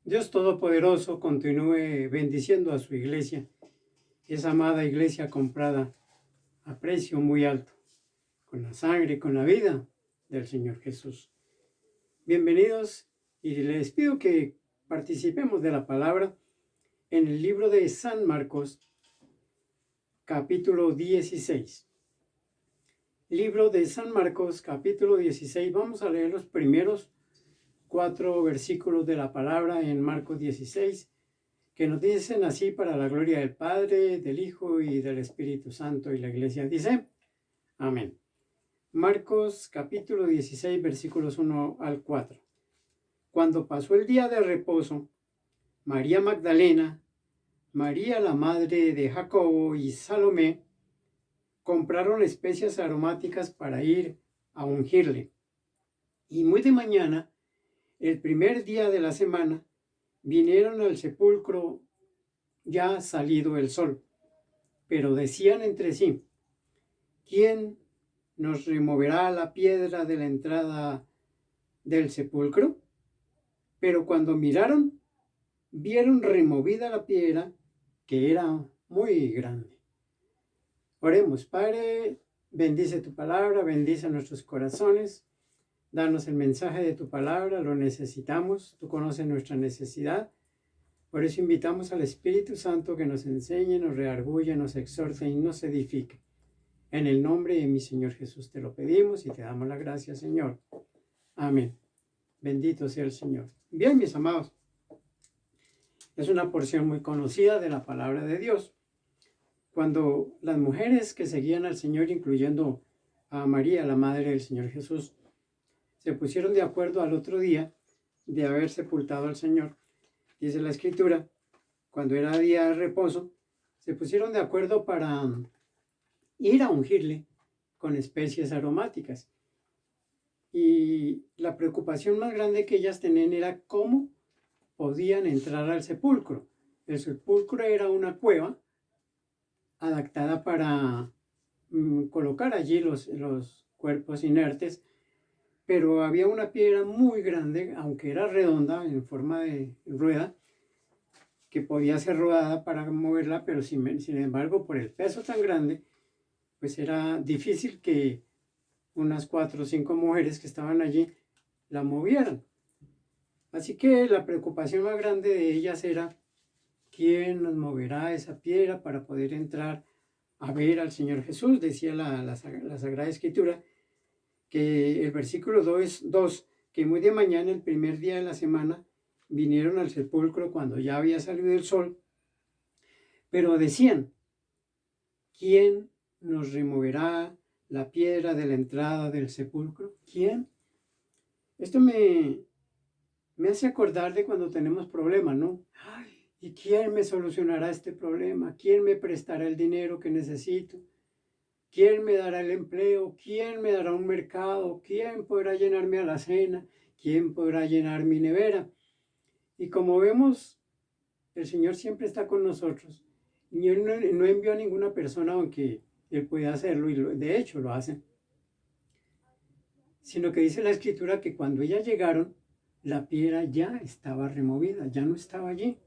Dios Todopoderoso continúe bendiciendo a su iglesia, esa amada iglesia comprada a precio muy alto, con la sangre y con la vida del Señor Jesús. Bienvenidos y les pido que participemos de la palabra en el libro de San Marcos, capítulo 16. Libro de San Marcos, capítulo 16. Vamos a leer los primeros 4 versículos de la palabra en Marcos 16, que nos dicen así: para la gloria del Padre, del Hijo y del Espíritu Santo. Y la iglesia dice, amén. Marcos capítulo 16, versículos 1 al 4. Cuando pasó el día de reposo, María Magdalena, María la madre de Jacobo y Salomé compraron especias aromáticas para ir a ungirle. Y muy de mañana, el primer día de la semana, vinieron al sepulcro ya salido el sol, pero decían entre sí: ¿quién nos removerá la piedra de la entrada del sepulcro? Pero cuando miraron, vieron removida la piedra, que era muy grande. Oremos. Padre, bendice tu palabra, bendice nuestros corazones. Danos el mensaje de tu palabra, lo necesitamos. Tú conoces nuestra necesidad. Por eso invitamos al Espíritu Santo que nos enseñe, nos redarguya, nos exhorte y nos edifique. En el nombre de mi Señor Jesús te lo pedimos y te damos la gracia, Señor. Amén. Bendito sea el Señor. Bien, mis amados, es una porción muy conocida de la palabra de Dios. Cuando las mujeres que seguían al Señor, incluyendo a María, la madre del Señor Jesús, se pusieron de acuerdo al otro día de haber sepultado al Señor, dice la Escritura, cuando era día de reposo, se pusieron de acuerdo para ir a ungirle con especies aromáticas. Y la preocupación más grande que ellas tenían era cómo podían entrar al sepulcro. El sepulcro era una cueva adaptada para colocar allí los cuerpos inertes, pero había una piedra muy grande, aunque era redonda, en forma de rueda, que podía ser rodada para moverla, pero sin embargo, por el peso tan grande, pues era difícil que unas 4 o 5 mujeres que estaban allí la movieran. Así que la preocupación más grande de ellas era: ¿quién nos moverá esa piedra para poder entrar a ver al Señor Jesús? Decía la Sagrada Escritura, que el versículo 2, que muy de mañana, el primer día de la semana, vinieron al sepulcro cuando ya había salido el sol, pero decían: ¿quién nos removerá la piedra de la entrada del sepulcro? ¿Quién? Esto me hace acordar de cuando tenemos problemas, ¿no? Ay, ¿y quién me solucionará este problema? ¿Quién me prestará el dinero que necesito? ¿Quién me dará el empleo? ¿Quién me dará un mercado? ¿Quién podrá llenarme a la cena? ¿Quién podrá llenar mi nevera? Y como vemos, el Señor siempre está con nosotros. Y Él no envió a ninguna persona, aunque Él puede hacerlo, y de hecho lo hace. Sino que dice la Escritura que cuando ellas llegaron, la piedra ya estaba removida, ya no estaba allí.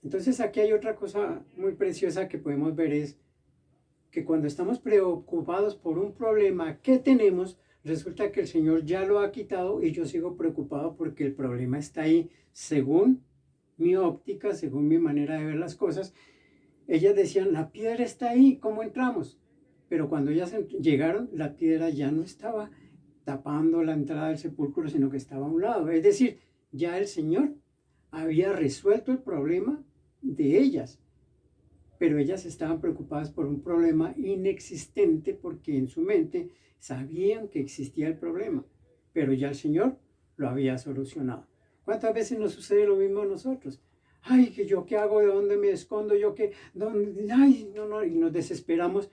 Entonces aquí hay otra cosa muy preciosa que podemos ver, es que cuando estamos preocupados por un problema que tenemos, resulta que el Señor ya lo ha quitado y yo sigo preocupado porque el problema está ahí, según mi óptica, según mi manera de ver las cosas. Ellas decían: la piedra está ahí, ¿cómo entramos? Pero cuando ellas llegaron, la piedra ya no estaba tapando la entrada del sepulcro, sino que estaba a un lado. Es decir, ya el Señor había resuelto el problema de ellas, pero ellas estaban preocupadas por un problema inexistente, porque en su mente sabían que existía el problema, pero ya el Señor lo había solucionado. ¿Cuántas veces nos sucede lo mismo a nosotros? Ay, que yo qué hago, de dónde me escondo, yo qué, dónde, ay, no, y nos desesperamos.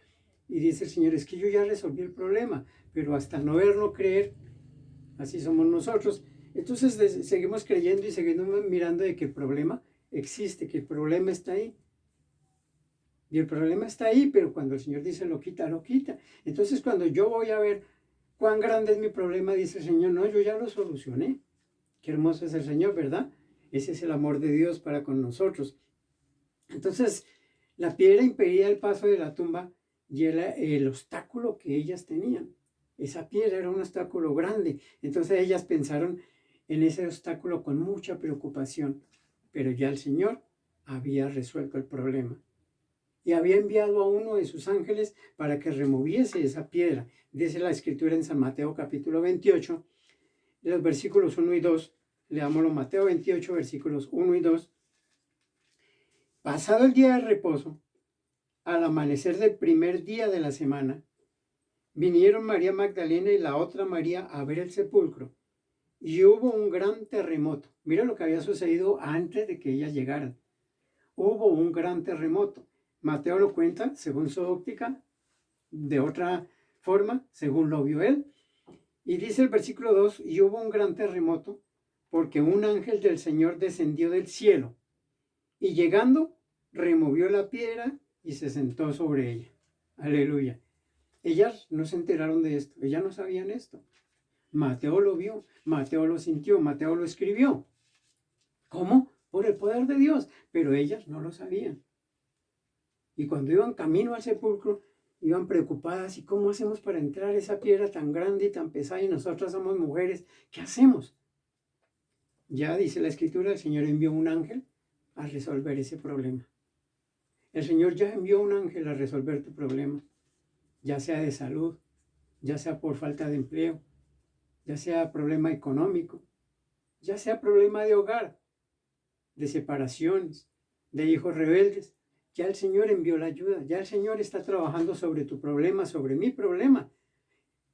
Y dice el Señor: es que yo ya resolví el problema, pero hasta no verlo, creer, así somos nosotros. Entonces seguimos creyendo y seguimos mirando de que el problema existe, que el problema está ahí. Y el problema está ahí, pero cuando el Señor dice lo quita, lo quita. Entonces cuando yo voy a ver cuán grande es mi problema, dice el Señor: no, yo ya lo solucioné. Qué hermoso es el Señor, ¿verdad? Ese es el amor de Dios para con nosotros. Entonces, la piedra impedía el paso de la tumba y era el obstáculo que ellas tenían. Esa piedra era un obstáculo grande. Entonces ellas pensaron en ese obstáculo con mucha preocupación. Pero ya el Señor había resuelto el problema. Y había enviado a uno de sus ángeles para que removiese esa piedra. Dice la Escritura en San Mateo capítulo 28, los versículos 1 y 2. Leámoslo, Mateo 28, versículos 1 y 2. Pasado el día de reposo, al amanecer del primer día de la semana, vinieron María Magdalena y la otra María a ver el sepulcro. Y hubo un gran terremoto. Mira lo que había sucedido antes de que ellas llegaran. Hubo un gran terremoto. Mateo lo cuenta según su óptica, de otra forma, según lo vio él. Y dice el versículo 2, y hubo un gran terremoto, porque un ángel del Señor descendió del cielo, y llegando, removió la piedra y se sentó sobre ella. Aleluya. Ellas no se enteraron de esto, ellas no sabían esto. Mateo lo vio, Mateo lo sintió, Mateo lo escribió. ¿Cómo? Por el poder de Dios, pero ellas no lo sabían. Y cuando iban camino al sepulcro, iban preocupadas, ¿y cómo hacemos para entrar esa piedra tan grande y tan pesada? Y nosotras somos mujeres, ¿qué hacemos? Ya dice la Escritura, el Señor envió un ángel a resolver ese problema. El Señor ya envió un ángel a resolver tu problema, ya sea de salud, ya sea por falta de empleo, ya sea problema económico, ya sea problema de hogar, de separaciones, de hijos rebeldes. Ya el Señor envió la ayuda, ya el Señor está trabajando sobre tu problema, sobre mi problema.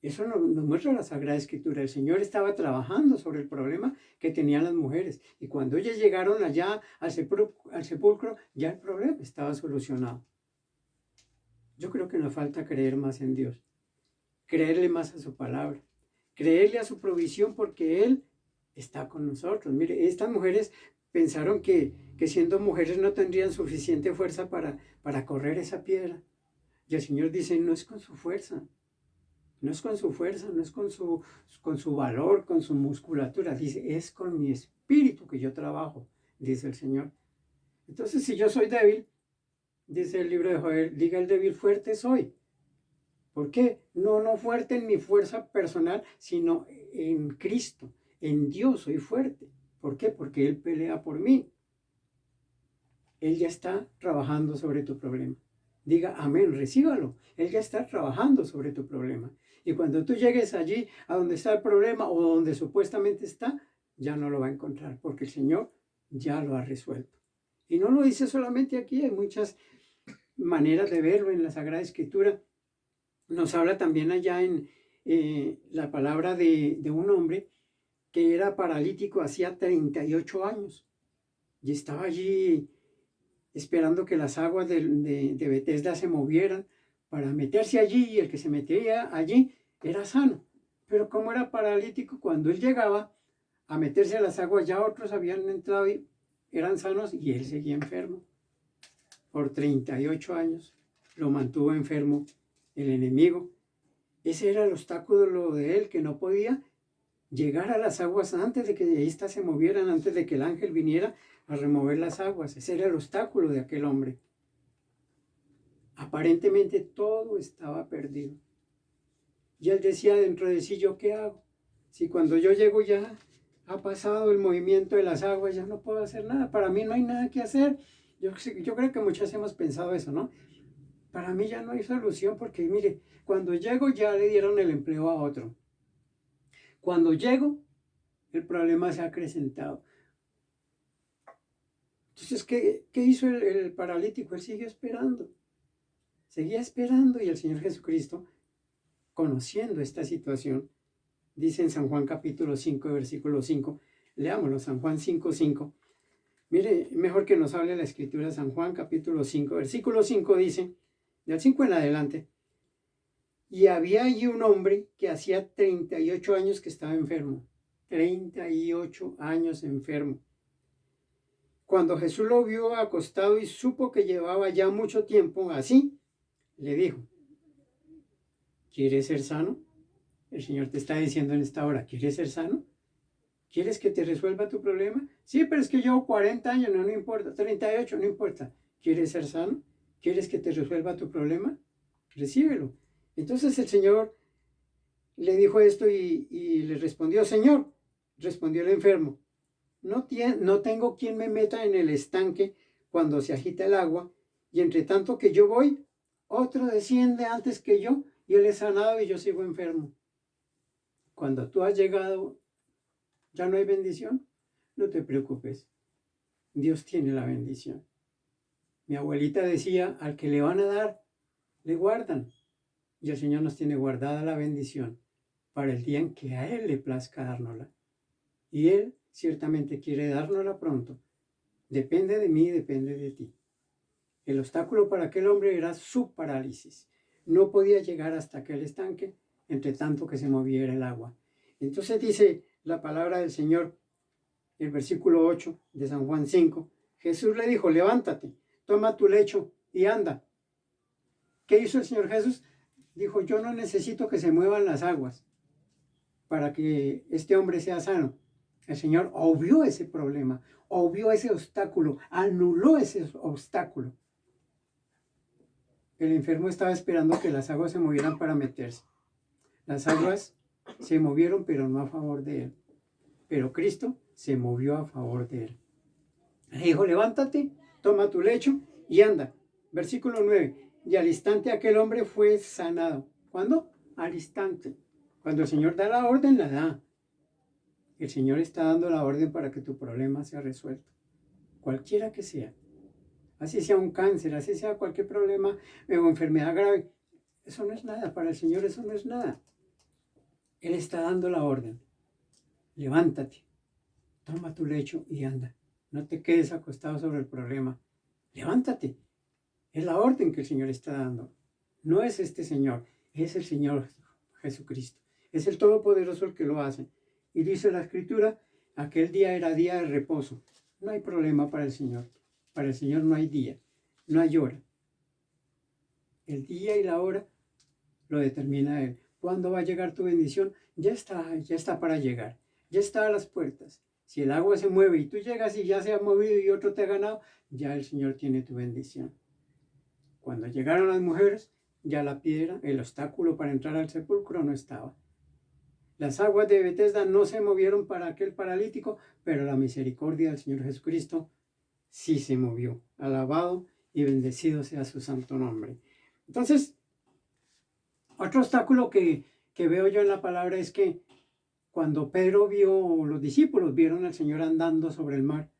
Eso nos muestra la Sagrada Escritura. El Señor estaba trabajando sobre el problema que tenían las mujeres. Y cuando ellas llegaron allá al sepulcro, ya el problema estaba solucionado. Yo creo que nos falta creer más en Dios, creerle más a su palabra, creerle a su provisión, porque Él está con nosotros. Mire, estas mujeres pensaron que siendo mujeres no tendrían suficiente fuerza para correr esa piedra. Y el Señor dice, no es con su fuerza, no es con su fuerza, no es con su valor, con su musculatura. Dice, es con mi espíritu que yo trabajo, dice el Señor. Entonces, si yo soy débil, dice el libro de Joel, diga el débil, fuerte soy. ¿Por qué? No fuerte en mi fuerza personal, sino en Cristo, en Dios soy fuerte. ¿Por qué? Porque Él pelea por mí. Él ya está trabajando sobre tu problema. Diga amén, recíbalo. Él ya está trabajando sobre tu problema. Y cuando tú llegues allí, a donde está el problema o donde supuestamente está, ya no lo va a encontrar, porque el Señor ya lo ha resuelto. Y no lo dice solamente aquí, hay muchas maneras de verlo en la Sagrada Escritura. Nos habla también allá en la palabra de un hombre que era paralítico hacía 38 años y estaba allí esperando que las aguas de Betesda se movieran para meterse allí, y el que se metía allí era sano. Pero como era paralítico, cuando él llegaba a meterse a las aguas, ya otros habían entrado y eran sanos, y él seguía enfermo. Por 38 años lo mantuvo enfermo el enemigo. Ese era el obstáculo de él, que no podía llegar a las aguas antes de que éstas se movieran, antes de que el ángel viniera a remover las aguas. Ese era el obstáculo de aquel hombre. Aparentemente todo estaba perdido. Y él decía dentro de sí, ¿yo qué hago? Si cuando yo llego ya ha pasado el movimiento de las aguas, ya no puedo hacer nada. Para mí no hay nada que hacer. Yo creo que muchas hemos pensado eso, ¿no? Para mí ya no hay solución, porque mire, cuando llego ya le dieron el empleo a otro. Cuando llego, el problema se ha acrecentado. Entonces, ¿qué hizo el paralítico? Él siguió esperando. Seguía esperando, y el Señor Jesucristo, conociendo esta situación, dice en San Juan capítulo 5, versículo 5, leámoslo, San Juan 5, 5. Mire, mejor que nos hable la Escritura. San Juan capítulo 5, versículo 5 dice, del 5 en adelante, y había allí un hombre que hacía 38 años que estaba enfermo. 38 años enfermo. Cuando Jesús lo vio acostado y supo que llevaba ya mucho tiempo así, le dijo, ¿quieres ser sano? El Señor te está diciendo en esta hora, ¿quieres ser sano? ¿Quieres que te resuelva tu problema? Sí, pero es que llevo 40 años, no importa, 38, no importa. ¿Quieres ser sano? ¿Quieres que te resuelva tu problema? Recíbelo. Entonces el Señor le dijo esto y le respondió, Señor, respondió el enfermo, no tengo quien me meta en el estanque cuando se agita el agua, y entre tanto que yo voy, otro desciende antes que yo, y él es sanado y yo sigo enfermo. Cuando tú has llegado, ¿ya no hay bendición? No te preocupes, Dios tiene la bendición. Mi abuelita decía, al que le van a dar, le guardan. Y el Señor nos tiene guardada la bendición para el día en que a Él le plazca dárnosla. Y Él ciertamente quiere dárnosla pronto. Depende de mí, depende de ti. El obstáculo para aquel hombre era su parálisis. No podía llegar hasta aquel estanque, entre tanto que se moviera el agua. Entonces dice la palabra del Señor, el versículo 8 de San Juan 5, Jesús le dijo, levántate, toma tu lecho y anda. ¿Qué hizo el Señor Jesús? Dijo, yo no necesito que se muevan las aguas para que este hombre sea sano. El Señor obvió ese problema, obvió ese obstáculo, anuló ese obstáculo. El enfermo estaba esperando que las aguas se movieran para meterse. Las aguas se movieron, pero no a favor de él. Pero Cristo se movió a favor de él. Le dijo, levántate, toma tu lecho y anda. Versículo 9. Y al instante aquel hombre fue sanado. ¿Cuándo? Al instante. Cuando el Señor da la orden, la da. El Señor está dando la orden para que tu problema sea resuelto. Cualquiera que sea. Así sea un cáncer, así sea cualquier problema o enfermedad grave. Eso no es nada. Para el Señor eso no es nada. Él está dando la orden. Levántate, toma tu lecho y anda. No te quedes acostado sobre el problema. Levántate. Es la orden que el Señor está dando. No es este Señor, es el Señor Jesucristo. Es el Todopoderoso el que lo hace. Y dice la Escritura, aquel día era día de reposo. No hay problema para el Señor. Para el Señor no hay día, no hay hora. El día y la hora lo determina Él. ¿Cuándo va a llegar tu bendición? Ya está para llegar. Ya está a las puertas. Si el agua se mueve y tú llegas y ya se ha movido y otro te ha ganado, ya el Señor tiene tu bendición. Cuando llegaron las mujeres, ya la piedra, el obstáculo para entrar al sepulcro no estaba. Las aguas de Betesda no se movieron para aquel paralítico, pero la misericordia del Señor Jesucristo sí se movió. Alabado y bendecido sea su santo nombre. Entonces, otro obstáculo que veo yo en la palabra es que cuando Pedro vio, los discípulos vieron al Señor andando sobre el mar,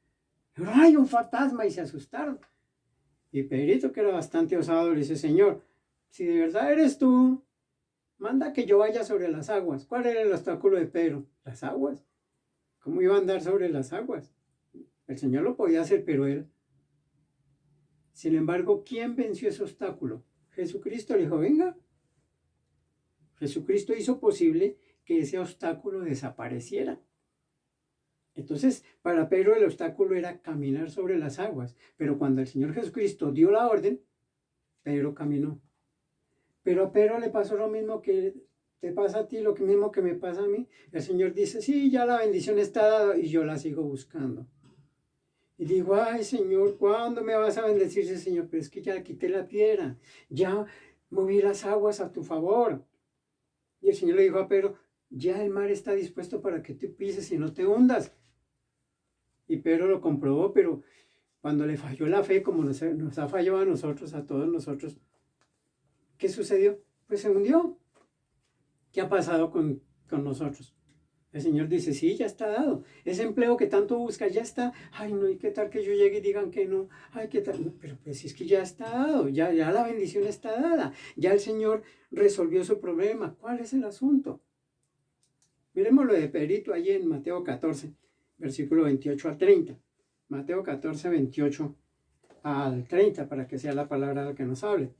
dijeron, ¡ay, un fantasma! Y se asustaron. Y Pedrito, que era bastante osado, le dice, Señor, si de verdad eres tú, manda que yo vaya sobre las aguas. ¿Cuál era el obstáculo de Pedro? Las aguas. ¿Cómo iba a andar sobre las aguas? El Señor lo podía hacer, pero él. Sin embargo, ¿quién venció ese obstáculo? Jesucristo le dijo, venga. Jesucristo hizo posible que ese obstáculo desapareciera. Entonces, para Pedro el obstáculo era caminar sobre las aguas, pero cuando el Señor Jesucristo dio la orden, Pedro caminó. Pero a Pedro le pasó lo mismo que te pasa a ti, lo mismo que me pasa a mí. El Señor dice, sí, ya la bendición está dada y yo la sigo buscando. Y digo, ay Señor, ¿cuándo me vas a bendecir, Señor? Pero es que ya quité la piedra, ya moví las aguas a tu favor. Y el Señor le dijo a Pedro, ya el mar está dispuesto para que tú pises y no te hundas. Y Pedro lo comprobó, pero cuando le falló la fe, como nos ha fallado a nosotros, a todos nosotros, ¿qué sucedió? Pues se hundió. ¿Qué ha pasado con nosotros? El Señor dice, sí, ya está dado. Ese empleo que tanto buscas ya está. Ay, no, ¿y qué tal que yo llegue y digan que no? Ay, ¿qué tal? No, pero pues es que ya está dado, ya la bendición está dada. Ya el Señor resolvió su problema. ¿Cuál es el asunto? Miremos lo de Pedrito allí en Mateo 14, versículo 28 al 30. Mateo 14, 28 al 30, para que sea la palabra la que nos hable.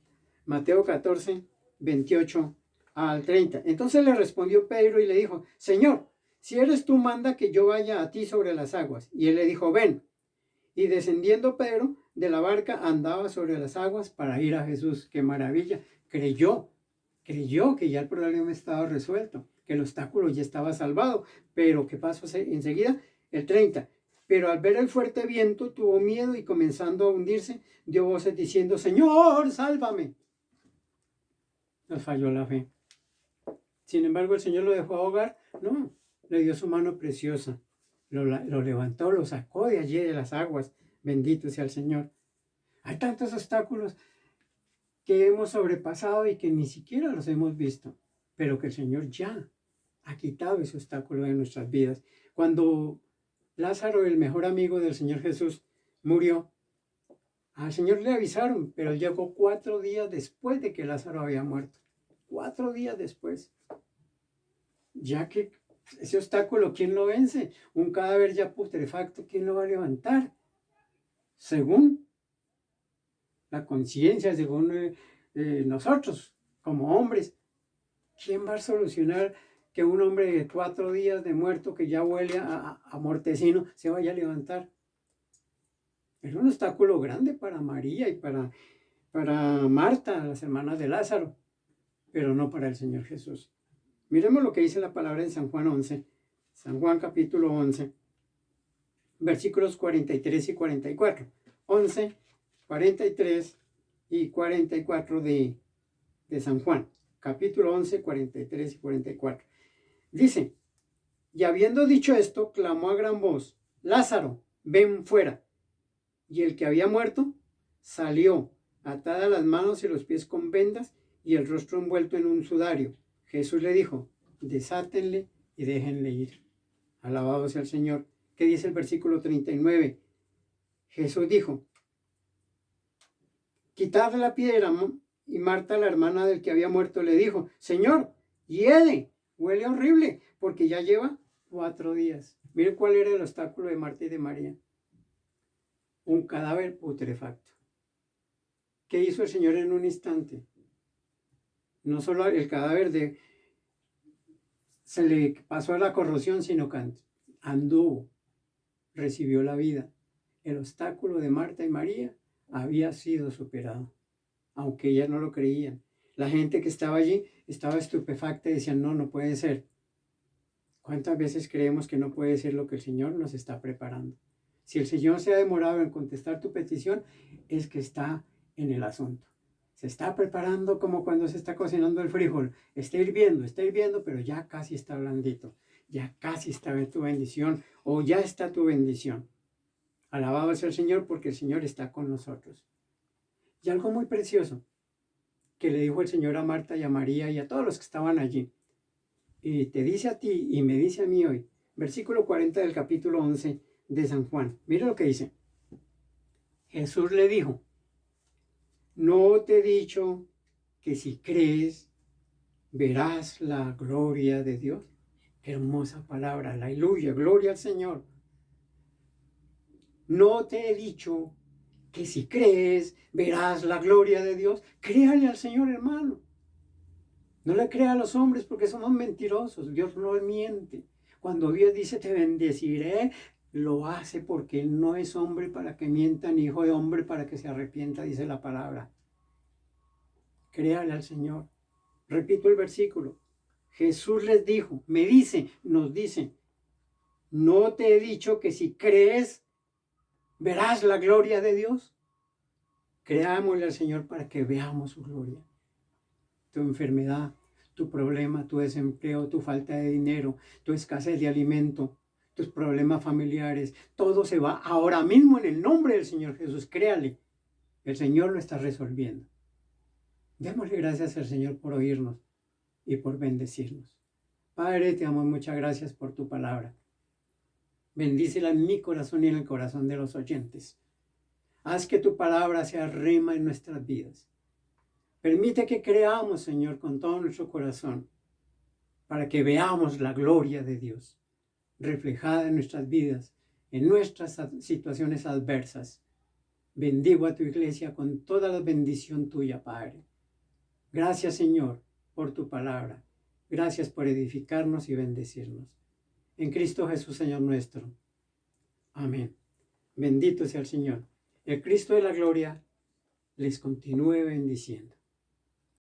Mateo 14, 28 al 30. Entonces le respondió Pedro y le dijo, Señor, si eres tú, manda que yo vaya a ti sobre las aguas. Y él le dijo, ven. Y descendiendo Pedro de la barca, andaba sobre las aguas para ir a Jesús. ¡Qué maravilla! Creyó que ya el problema estaba resuelto, que el obstáculo ya estaba salvado. Pero ¿qué pasó enseguida? El 30. Pero al ver el fuerte viento tuvo miedo y comenzando a hundirse, dio voces diciendo, Señor, sálvame. Nos falló la fe. Sin embargo, el Señor lo dejó ahogar. No, le dio su mano preciosa. Lo levantó, lo sacó de allí de las aguas. Bendito sea el Señor. Hay tantos obstáculos que hemos sobrepasado y que ni siquiera los hemos visto, pero que el Señor ya ha quitado ese obstáculo de nuestras vidas. Cuando Lázaro, el mejor amigo del Señor Jesús, murió, al Señor le avisaron, pero llegó 4 días después de que Lázaro había muerto. 4 días después. Ya que ese obstáculo, ¿quién lo vence? Un cadáver ya putrefacto, ¿quién lo va a levantar? Según la conciencia, según nosotros, como hombres, ¿quién va a solucionar que un hombre de 4 días de muerto, que ya huele a mortecino, se vaya a levantar? Es un obstáculo grande para María y para Marta, las hermanas de Lázaro, pero no para el Señor Jesús. Miremos lo que dice la palabra en San Juan 11, San Juan capítulo 11, versículos 43 y 44. 11, 43 y 44 de San Juan, capítulo 11, 43 y 44. Dice, y habiendo dicho esto, clamó a gran voz, Lázaro, ven fuera. Y el que había muerto salió, atadas las manos y los pies con vendas y el rostro envuelto en un sudario. Jesús le dijo, desátenle y déjenle ir. Alabado sea el Señor. ¿Qué dice el versículo 39? Jesús dijo, quitad la piedra. Y Marta, la hermana del que había muerto, le dijo, Señor, hiede, huele horrible, porque ya lleva 4 días. Mire cuál era el obstáculo de Marta y de María. Un cadáver putrefacto. ¿Qué hizo el Señor en un instante? No solo el cadáver se le pasó a la corrosión, sino que anduvo, recibió la vida. El obstáculo de Marta y María había sido superado, aunque ellas no lo creían. La gente que estaba allí estaba estupefacta y decían, no, no puede ser. ¿Cuántas veces creemos que no puede ser lo que el Señor nos está preparando? Si el Señor se ha demorado en contestar tu petición, es que está en el asunto. Se está preparando como cuando se está cocinando el frijol. Está hirviendo, pero ya casi está blandito. Ya casi está tu bendición o ya está tu bendición. Alabado sea el Señor porque el Señor está con nosotros. Y algo muy precioso que le dijo el Señor a Marta y a María y a todos los que estaban allí. Y te dice a ti y me dice a mí hoy, versículo 40 del capítulo 11 de San Juan. Mira lo que dice. Jesús le dijo, ¿no te he dicho que si crees verás la gloria de Dios? Qué hermosa palabra, aleluya, gloria al Señor. ¿No te he dicho que si crees verás la gloria de Dios? Créale al Señor, hermano. No le crea a los hombres porque somos mentirosos. Dios no miente. Cuando Dios dice te bendeciré, lo hace porque Él no es hombre para que mienta, ni hijo de hombre para que se arrepienta, dice la palabra. Créale al Señor. Repito el versículo. Jesús les dijo, nos dice, ¿no te he dicho que si crees verás la gloria de Dios? Creámosle al Señor para que veamos su gloria. Tu enfermedad, tu problema, tu desempleo, tu falta de dinero, tu escasez de alimento, tus problemas familiares, todo se va ahora mismo en el nombre del Señor Jesús. Créale, el Señor lo está resolviendo. Démosle gracias al Señor por oírnos y por bendecirnos. Padre, te amo, muchas gracias por tu palabra. Bendícela en mi corazón y en el corazón de los oyentes. Haz que tu palabra sea rema en nuestras vidas. Permite que creamos, Señor, con todo nuestro corazón, para que veamos la gloria de Dios reflejada en nuestras vidas, en nuestras situaciones adversas. Bendigo a tu iglesia con toda la bendición tuya, Padre. Gracias, Señor, por tu palabra. Gracias por edificarnos y bendecirnos. En Cristo Jesús, Señor nuestro. Amén. Bendito sea el Señor. El Cristo de la gloria les continúe bendiciendo.